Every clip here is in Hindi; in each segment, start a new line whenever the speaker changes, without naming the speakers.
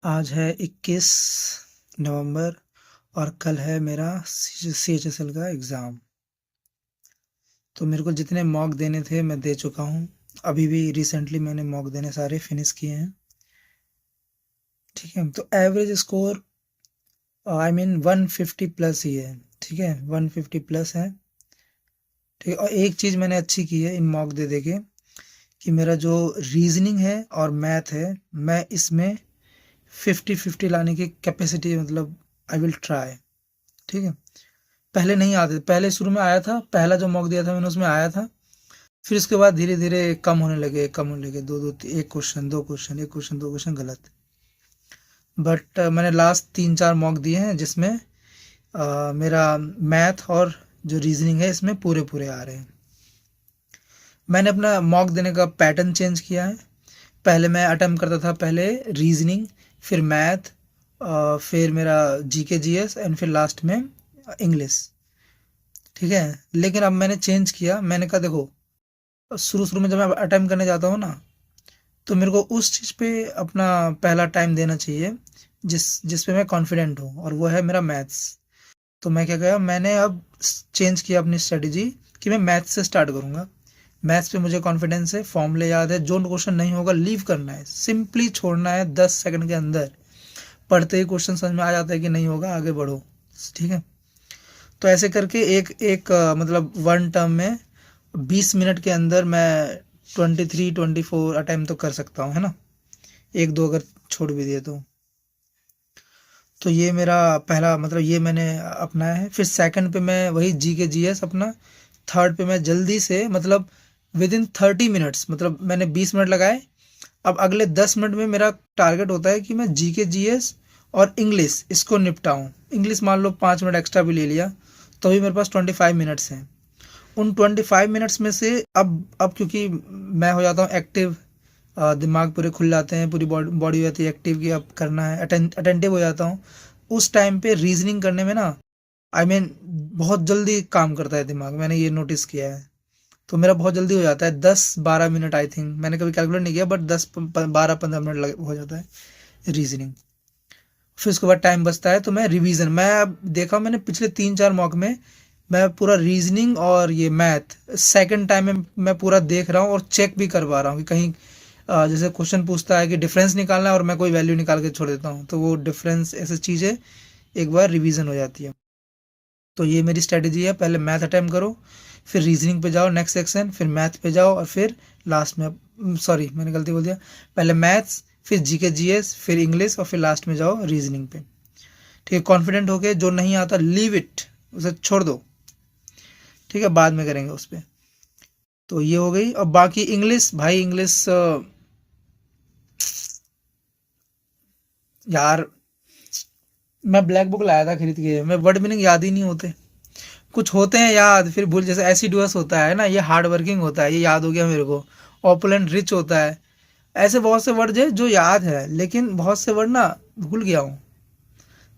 आज है 21 नवंबर और कल है मेरा CHSL का एग्ज़ाम। तो मेरे को जितने मॉक देने थे मैं दे चुका हूँ। अभी भी रिसेंटली मैंने मॉक देने सारे फिनिश किए हैं। ठीक है, तो average score I mean 150 plus ही है। ठीक है, 150 प्लस है। ठीक है, और एक चीज़ मैंने अच्छी की है इन मॉक दे दे के कि मेरा जो रीजनिंग है और मैथ है, मैं इसमें 50-50 लाने की कैपेसिटी, मतलब आई विल ट्राई। ठीक है, पहले नहीं आते, पहले शुरू में आया था, पहला जो मॉक दिया था मैंने उसमें आया था। फिर उसके बाद धीरे धीरे कम होने लगे, दो दो एक क्वेश्चन, दो क्वेश्चन, एक क्वेश्चन, दो क्वेश्चन गलत। बट मैंने लास्ट 3-4 मॉक दिए हैं जिसमें मेरा मैथ और जो रीजनिंग है इसमें पूरे पूरे आ रहे हैं। मैंने अपना मॉक देने का पैटर्न चेंज किया है। पहले मैं अटेम्प्ट करता था, पहले रीजनिंग, फिर मैथ, फिर मेरा जीके जीएस एंड फिर लास्ट में इंग्लिश। ठीक है, लेकिन अब मैंने चेंज किया। मैंने कहा देखो, शुरू शुरू में जब मैं अटेम्प्ट करने जाता हूँ ना, तो मेरे को उस चीज़ पे अपना पहला टाइम देना चाहिए जिस पे मैं कॉन्फिडेंट हूँ, और वो है मेरा मैथ्स। तो मैं क्या किया, मैंने अब चेंज किया अपनी स्ट्रेटजी कि मैं मैथ्स से स्टार्ट करूँगा। मैथ्स पे मुझे कॉन्फिडेंस है, फॉर्मूले याद है, जो क्वेश्चन नहीं होगा लीव करना है, सिंपली छोड़ना है 10 सेकंड के अंदर। पढ़ते ही क्वेश्चन समझ में आ जाता है कि नहीं होगा, आगे बढ़ो। ठीक है, तो ऐसे करके एक एक मतलब वन टर्म में 20 मिनट के अंदर मैं 23-24 अटेम्प्ट तो कर सकता हूँ, है ना, एक दो अगर छोड़ भी दिए तो ये मेरा पहला, मतलब ये मैंने अपनाया है। फिर सेकंड पे मैं वही जी के जी एस अपना। थर्ड पे मैं जल्दी से, मतलब विद इन 30 मिनट्स, मतलब मैंने 20 मिनट लगाए, अब अगले 10 मिनट में मेरा टारगेट होता है कि मैं जी के जी एस और इंग्लिश इसको निपटाऊँ। इंग्लिश मान लो 5 मिनट एक्स्ट्रा भी ले लिया तो भी मेरे पास 25 मिनट्स हैं। उन 25 मिनट्स में से अब क्योंकि मैं हो जाता हूँ एक्टिव, दिमाग पूरे खुल जाते हैं, पूरी बॉडी हो जाती है एक्टिव कि अब करना है, अटेंटिव हो जाता हूँ। उस टाइम पे रीजनिंग करने में ना, आई मीन बहुत जल्दी काम करता है दिमाग, मैंने ये नोटिस किया है। तो मेरा बहुत जल्दी हो जाता है, 10-12 मिनट, आई थिंक मैंने कभी कैलकुलेट नहीं किया, बट 10-12-15 मिनट हो जाता है रीजनिंग। फिर उसके बाद टाइम बचता है तो मैं रिवीजन, मैं अब देखा मैंने पिछले 3-4 मॉक में मैं पूरा रीजनिंग और ये मैथ सेकंड टाइम में मैं पूरा देख रहा हूँ और चेक भी करवा रहा हूँ कि कहीं जैसे क्वेश्चन पूछता है कि डिफरेंस निकालना है और मैं कोई वैल्यू निकाल के छोड़ देता हूँ, तो वो डिफरेंस, ऐसी चीज़ें एक बार रिवीजन हो जाती है। तो ये मेरी स्ट्रेटेजी है, पहले मैथ अटेम्प्ट करो, फिर रीजनिंग पे जाओ नेक्स्ट सेक्शन, फिर मैथ पे जाओ, और फिर लास्ट में, सॉरी मैंने गलती बोल दिया, पहले मैथ्स, फिर जीके जीएस, फिर इंग्लिश, और फिर लास्ट में जाओ रीजनिंग पे। ठीक है, कॉन्फिडेंट होके जो नहीं आता लीव इट, उसे छोड़ दो। ठीक है, बाद में करेंगे उस पर। तो ये हो गई। और बाकी इंग्लिश, भाई इंग्लिश यार, मैं ब्लैक बुक लाया था खरीद के, मैं वर्ड मीनिंग याद ही नहीं होते। कुछ होते हैं याद, फिर भूल, जैसे एसिडुअस होता है ना, ये हार्ड वर्किंग होता है, ये याद हो गया मेरे को। ऑपुलेंट रिच होता है। ऐसे बहुत से वर्ड है जो याद है, लेकिन बहुत से वर्ड ना भूल गया हूँ।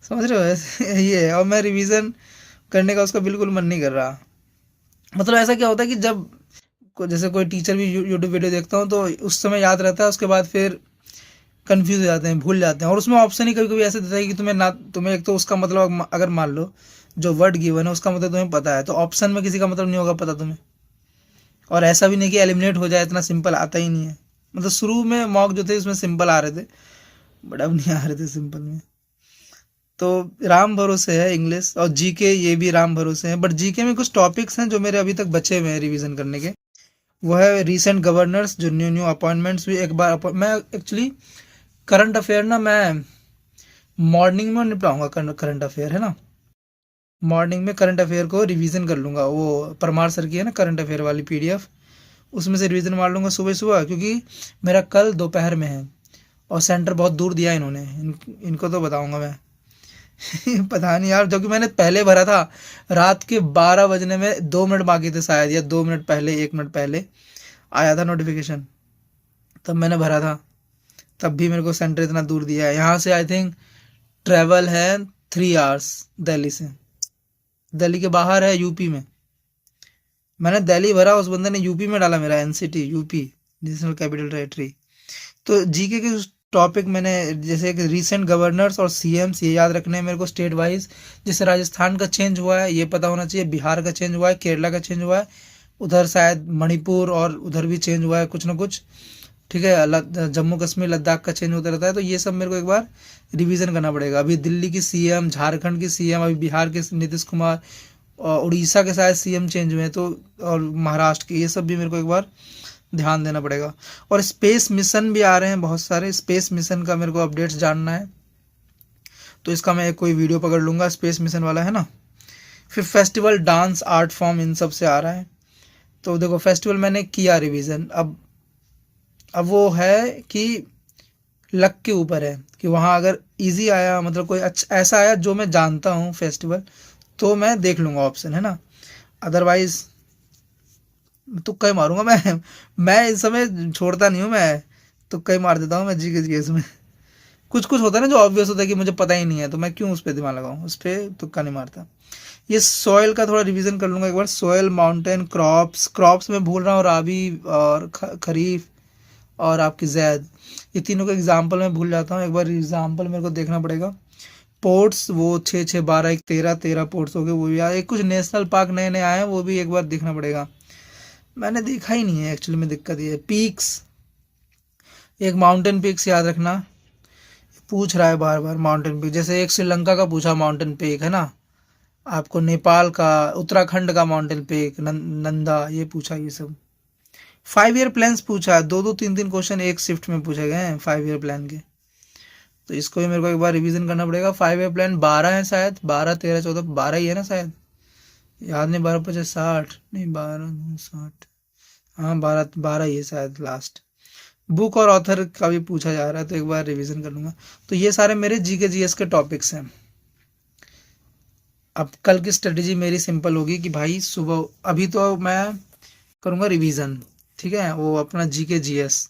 समझ रहे हो, ऐसे ये है। और मैं रिवीजन करने का उसका बिल्कुल मन नहीं कर रहा। मतलब ऐसा क्या होता है कि जब जैसे कोई टीचर भी यूट्यूब वीडियो देखता हूँ तो उस समय याद रहता है, उसके बाद फिर कंफ्यूज हो जाते हैं, भूल जाते हैं। और उसमें ऑप्शन ही कभी कभी ऐसे देता है कि तुम्हें एक तो उसका मतलब, अगर मान लो जो वर्ड गिवन है उसका मतलब तुम्हें पता है, तो ऑप्शन में किसी का मतलब नहीं होगा पता तुम्हें। और ऐसा भी नहीं कि एलिमिनेट हो जाए, इतना सिंपल आता ही नहीं है। मतलब शुरू में मॉक जो थे उसमें सिंपल आ रहे थे, बट अब नहीं आ रहे थे सिंपल में। तो राम भरोसे है इंग्लिश, और जीके ये भी राम भरोसे हैं। बट जीके में कुछ टॉपिक्स हैं जो मेरे अभी तक बचे हुए हैं रिवीजन करने के। वो है रीसेंट गवर्नर्स, जो न्यू न्यू अपॉइंटमेंट्स भी एक बार मैं एक्चुअली करंट अफेयर ना, मैं मॉर्निंग में निपटाऊंगा। करंट अफेयर है ना, मॉर्निंग में करंट अफेयर को रिवीजन कर लूंगा। वो परमार सर की है ना करंट अफेयर वाली पीडीएफ, उसमें से रिवीजन मार लूंगा सुबह सुबह, क्योंकि मेरा कल दोपहर में है और सेंटर बहुत दूर दिया इन्होंने। इनको तो बताऊंगा मैं। पता नहीं यार, जबकि मैंने पहले भरा था रात के 12 बजने में 2 मिनट बाकी थे शायद, या 2 मिनट पहले, 1 मिनट पहले आया था नोटिफिकेशन, तब मैंने भरा था। तब भी मेरे को सेंटर इतना दूर दिया है। यहाँ से आई थिंक ट्रेवल है 3 आवर्स दिल्ली से। दिल्ली के बाहर है, यूपी में। मैंने दिल्ली भरा, उस बंदे ने यूपी में डाला मेरा, NCT UP, national capital territory. तो जीके के टॉपिक मैंने जैसे कि रीसेंट गवर्नर्स और सीएम्स ये याद रखने हैं मेरे को स्टेट वाइज। जैसे राजस्थान का चेंज हुआ है ये पता होना चाहिए, बिहार का चेंज हुआ है, केरला का चेंज हुआ है, उधर शायद मणिपुर और उधर भी चेंज हुआ है कुछ ना कुछ। ठीक है, जम्मू कश्मीर लद्दाख का चेंज होता रहता है, तो ये सब मेरे को एक बार रिवीजन करना पड़ेगा। अभी दिल्ली की सीएम, झारखंड की सीएम, अभी बिहार के नीतीश कुमार, और उड़ीसा के शायद सीएम चेंज हुए हैं, तो और महाराष्ट्र के, ये सब भी मेरे को एक बार ध्यान देना पड़ेगा। और स्पेस मिशन भी आ रहे हैं बहुत सारे, स्पेस मिशन का मेरे को अपडेट्स जानना है, तो इसका मैं कोई वीडियो पकड़ लूँगा स्पेस मिशन वाला, है ना। फिर फेस्टिवल, डांस, आर्ट फॉर्म, इन सब से आ रहा है। तो देखो फेस्टिवल मैंने किया रिवीजन, अब वो है कि लक के ऊपर है कि वहाँ अगर इजी आया, मतलब कोई अच्छा ऐसा आया जो मैं जानता हूँ फेस्टिवल, तो मैं देख लूँगा ऑप्शन, है ना। अदरवाइज तुक्का ही मारूंगा मैं इस समय छोड़ता नहीं हूँ, मैं तुक्का ही मार देता हूँ मैं जीके जीएस में। कुछ कुछ होता है ना जो ऑब्वियस होता है कि मुझे पता ही नहीं है, तो मैं क्यों उस पर दिमाग लगाऊं, उस पर तुक्का नहीं मारता। ये सॉइल का थोड़ा रिवीजन कर लूंगा एक बार, सॉइल, माउंटेन, क्रॉप्स, क्रॉप्स में भूल रहा हूँ, राबी और खरीफ और आपकी जैद, ये तीनों का एग्जाम्पल मैं भूल जाता हूँ, एक बार एग्जाम्पल मेरे को देखना पड़ेगा। पोर्ट्स वो 6 6 12 1 13 पोर्ट्स हो गए, वो भी यार, एक कुछ नेशनल पार्क नए नए आए हैं, वो भी एक बार देखना पड़ेगा, मैंने देखा ही नहीं है एक्चुअली में, दिक्कत ये है। पीक्स, एक माउंटेन पीक्स याद रखना, पूछ रहा है बार बार माउंटेन पीक, जैसे एक श्रीलंका का पूछा माउंटेन पीक, है ना, आपको नेपाल का, उत्तराखंड का माउंटेन पीक, नंदा, ये पूछा, ये सब 5 ईयर प्लान्स पूछा, दो दो तीन तीन क्वेश्चन एक शिफ्ट में पूछे गए हैं 5 ईयर प्लान के, तो इसको भी मेरे को एक बार रिवीजन करना पड़ेगा। 5 ईयर प्लान 12 है शायद, 12 13 14 12 ही है ना शायद, याद नहीं, 12 50 60 नहीं, 12 60, हाँ 12 ही है शायद लास्ट। बुक और ऑथर का भी पूछा जा रहा है, तो एक बार रिवीजन कर लूंगा। तो ये सारे मेरे जीके जीएस के टॉपिक्स हैं। अब कल की स्ट्रेटेजी मेरी सिंपल होगी कि भाई सुबह, अभी तो मैं करूंगा रिवीजन, ठीक है, वो अपना जीके जीएस,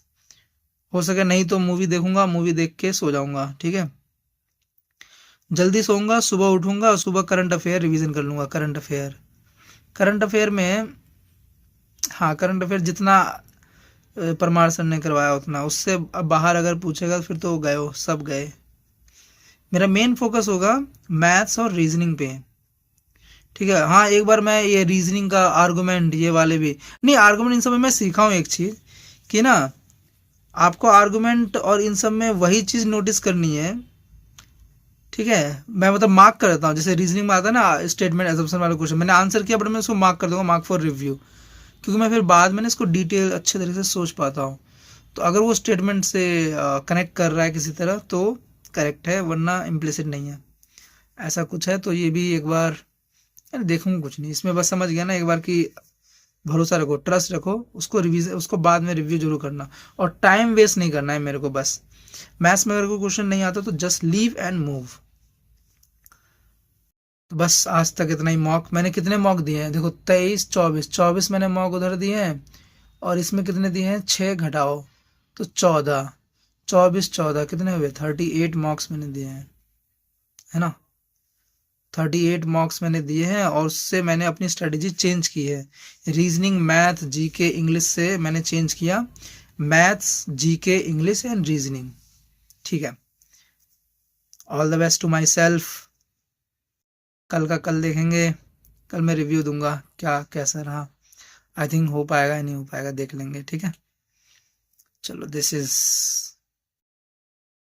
हो सके नहीं तो मूवी देखूंगा, मूवी देख के सो जाऊंगा, ठीक है, जल्दी सोऊंगा, सुबह उठूंगा और सुबह करंट अफेयर रिवीजन कर लूंगा। करंट अफेयर में, हाँ करंट अफेयर जितना परमार सर ने करवाया उतना, उससे अब बाहर अगर पूछेगा फिर तो गए हो, सब गए। मेरा मेन फोकस होगा मैथ्स और रीजनिंग पे, ठीक है। हाँ एक बार मैं ये रीजनिंग का आर्गुमेंट, ये वाले भी नहीं, आर्गुमेंट इन सब में मैं सीखा हूँ एक चीज़ कि ना, आपको आर्गुमेंट और इन सब में वही चीज़ नोटिस करनी है, ठीक है। मैं मतलब मार्क कर देता हूँ, जैसे रीजनिंग में आता है ना स्टेटमेंट एजम्पशन वाला क्वेश्चन, मैंने आंसर किया बट मैं उसको मार्क कर दूंगा, मार्क फॉर रिव्यू, क्योंकि मैं फिर बाद में ना इसको डिटेल अच्छे तरीके से सोच पाता हूँ। तो अगर वो स्टेटमेंट से कनेक्ट कर रहा है किसी तरह तो करेक्ट है, वरना इम्प्लिसिट नहीं है, ऐसा कुछ है। तो ये भी एक बार यार देखूंगा, कुछ नहीं इसमें, बस समझ गया ना एक बार कि भरोसा रखो, ट्रस्ट रखो, उसको रिवीजन, उसको बाद में रिव्यू जरूर करना, और टाइम वेस्ट नहीं करना है मेरे को। बस मैथ्स में अगर कोई क्वेश्चन नहीं आता तो जस्ट लीव एंड मूव। तो बस आज तक इतना ही। मॉक मैंने कितने मॉक दिए हैं देखो, 23 24 24 मैंने मॉक उधर दिए हैं, और इसमें कितने दिए हैं, 6 घटाओ तो 14, 24 14 कितने हुए, 38 मॉक्स मैंने दिए हैं, है ना। 38 मॉक्स मैंने दिए हैं, और उससे मैंने अपनी स्ट्रेटेजी चेंज की है। रीजनिंग, मैथ, जीके, इंग्लिश से मैंने चेंज किया, maths, GK, English and reasoning, ठीक है। All the best to myself. कल का कल देखेंगे, कल मैं रिव्यू दूंगा क्या कैसा रहा। आई थिंक हो पाएगा या नहीं हो पाएगा, देख लेंगे, ठीक है। चलो, दिस इज